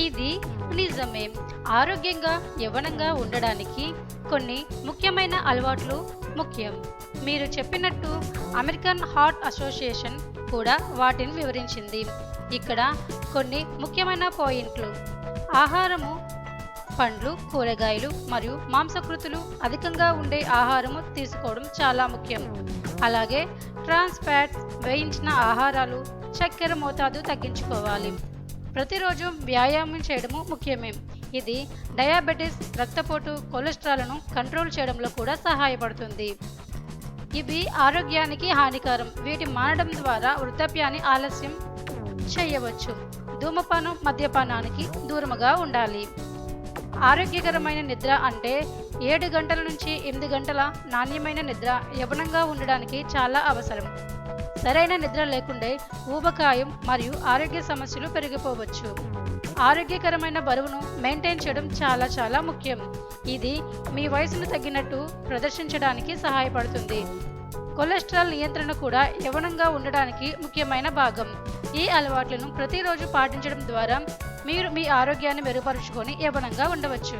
ఇది నిజమే. ఆరోగ్యంగా, యవ్వనంగా ఉండడానికి కొన్ని ముఖ్యమైన అలవాట్లు ముఖ్యం. మీరు చెప్పినట్టు అమెరికన్ హార్ట్ అసోసియేషన్ కూడా వాటిని వివరించింది. ఇక్కడ కొన్ని ముఖ్యమైన పాయింట్లు: ఆహారము, పండ్లు, కూరగాయలు మరియు మాంసకృతులు అధికంగా ఉండే ఆహారము తీసుకోవడం చాలా ముఖ్యం. అలాగే ట్రాన్స్ ఫ్యాట్స్, వేయించిన ఆహారాలు, చక్కెర మోతాదు తగ్గించుకోవాలి. ప్రతిరోజు వ్యాయామం చేయడము ముఖ్యమే. ఇది డయాబెటిస్, రక్తపోటు, కొలెస్ట్రాల్ను కంట్రోల్ చేయడంలో కూడా సహాయపడుతుంది. ఇవి ఆరోగ్యానికి హానికరం. వీటి మానడం ద్వారా వృద్ధాప్యాన్ని ఆలస్యం చేయవచ్చు. ధూమపానం, మద్యపానానికి దూరముగా ఉండాలి. ఆరోగ్యకరమైన నిద్ర అంటే 7 గంటల నుంచి 8 గంటల నాణ్యమైన నిద్ర యవ్వనంగా ఉండడానికి చాలా అవసరం. సరైన నిద్ర లేకుంటే ఊబకాయం మరియు ఆరోగ్య సమస్యలు పెరిగిపోవచ్చు. ఆరోగ్యకరమైన బరువును మెయింటైన్ చేయడం చాలా ముఖ్యం. ఇది మీ వయసును తగ్గినట్టు ప్రదర్శించడానికి సహాయపడుతుంది. కొలెస్ట్రాల్ నియంత్రణ కూడా యవ్వనంగా ఉండడానికి ముఖ్యమైన భాగం. ఈ అలవాట్లను ప్రతిరోజు పాటించడం ద్వారా మీరు మీ ఆరోగ్యాన్ని మెరుగుపరుచుకొని యవ్వనంగా ఉండవచ్చు.